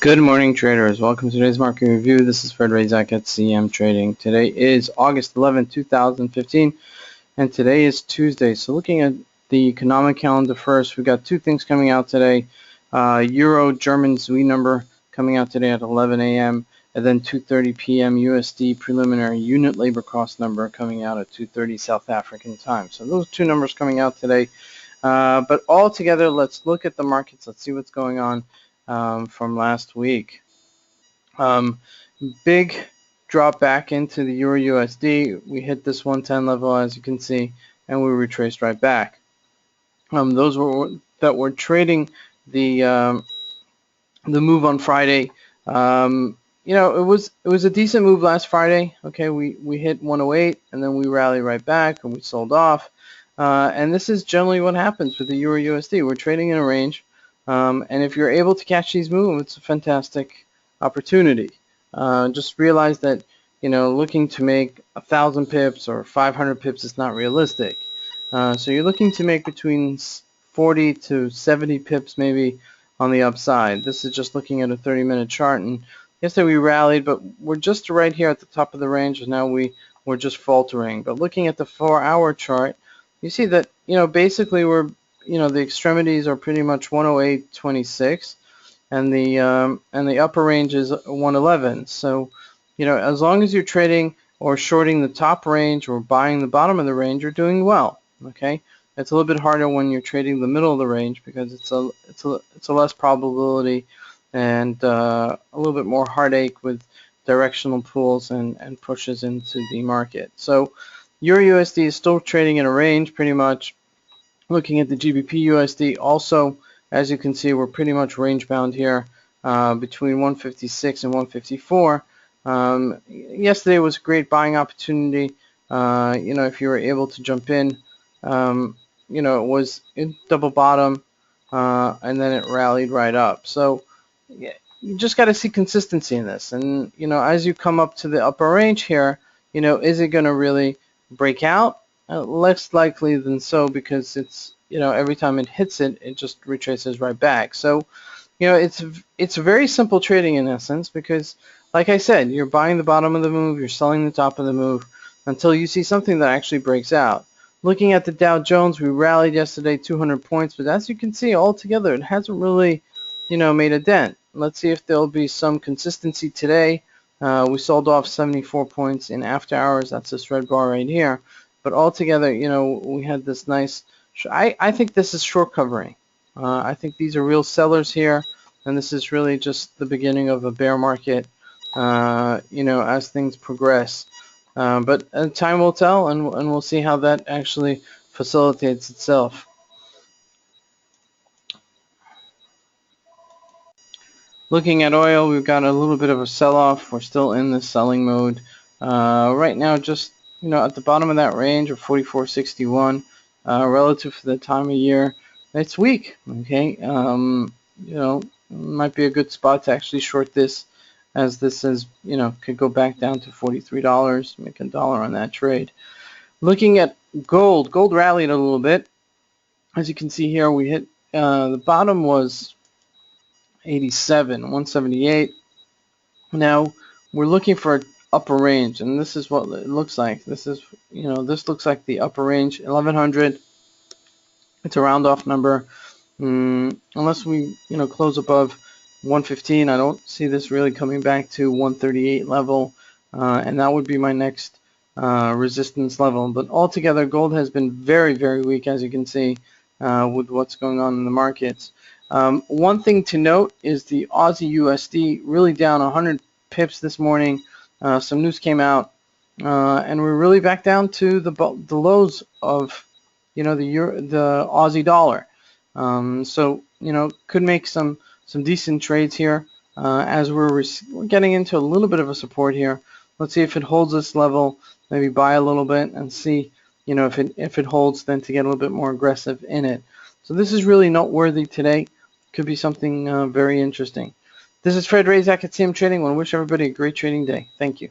Good morning, traders. Welcome to today's market review. This is Razak at CMTrading. Today is August 11, 2015, and today is Tuesday. So looking at the economic calendar first, we've got two things coming out today. Euro German ZWI number coming out today at 11 a.m., and then 2:30 p.m. USD preliminary unit labor cost number coming out at 2:30 South African time. So those two numbers coming out today. But all together, let's look at the markets. Let's see what's going on from last week. Big drop back into the EURUSD. We hit this 110 level, as you can see, and we retraced right back. Those that were trading the move on Friday. You know, it was a decent move last Friday. Okay, we hit 108 and then we rallied right back and we sold off. And this is generally what happens with the EURUSD. We're trading in a range. And if you're able to catch these moves, it's a fantastic opportunity. Just realize that, you know, looking to make 1,000 pips or 500 pips is not realistic. So you're looking to make between 40 to 70 pips maybe on the upside. This is just looking at a 30-minute chart. And yesterday we rallied, but we're just right here at the top of the range, and now we're just faltering. But looking at the 4-hour chart, you see that, you know, basically the extremities are pretty much 108.26, and the upper range is 111. So, you know, as long as you're trading or shorting the top range or buying the bottom of the range, you're doing well. Okay, it's a little bit harder when you're trading the middle of the range because it's a less probability and a little bit more heartache with directional pulls and pushes into the market. So EURUSD is still trading in a range pretty much. Looking at the GBPUSD, also, as you can see, we're pretty much range bound here between 156 and 154. Yesterday was a great buying opportunity. You know, if you were able to jump in, you know, it was in double bottom, and then it rallied right up. So yeah, you just got to see consistency in this. And, you know, as you come up to the upper range here, you know, is it going to really break out? Less likely than so, because it's, you know, every time it hits it, it just retraces right back. So, you know, it's very simple trading in essence, because like I said, you're buying the bottom of the move, you're selling the top of the move until you see something that actually breaks out. Looking at the Dow Jones, we rallied yesterday 200 points, but as you can see, altogether it hasn't really, you know, made a dent. Let's see if there'll be some consistency today. We sold off 74 points in after hours. That's this red bar right here. But altogether, you know, we had this nice, I think this is short covering. I think these are real sellers here, and this is really just the beginning of a bear market, you know, as things progress. But time will tell, and we'll see how that actually facilitates itself. Looking at oil, we've got a little bit of a sell-off. We're still in the selling mode. Right now, just, you know, at the bottom of that range of 44.61, relative to the time of year, it's weak. Okay, you know, might be a good spot to actually short this, as this is, you know, could go back down to $43, make $1 on that trade. Looking at gold, gold rallied a little bit. As you can see here, we hit the bottom was 87, 178. Now we're looking for an upper range, and this is what it looks like. This is, you know, this looks like the upper range, 1100. It's a round off number. Unless we, you know, close above 115, I don't see this really coming back to 138 level, and that would be my next resistance level. But altogether, gold has been very, very weak, as you can see, with what's going on in the markets. One thing to note is the Aussie USD really down 100 pips this morning. Some news came out, and we're really back down to the lows of, you know, the Aussie dollar. So, you know, could make some decent trades here, as we're getting into a little bit of a support here. Let's see if it holds this level, maybe buy a little bit and see, you know, if it holds, then to get a little bit more aggressive in it. So this is really noteworthy today. Could be something very interesting. This is Razak at CMTrading. I want to wish everybody a great trading day. Thank you.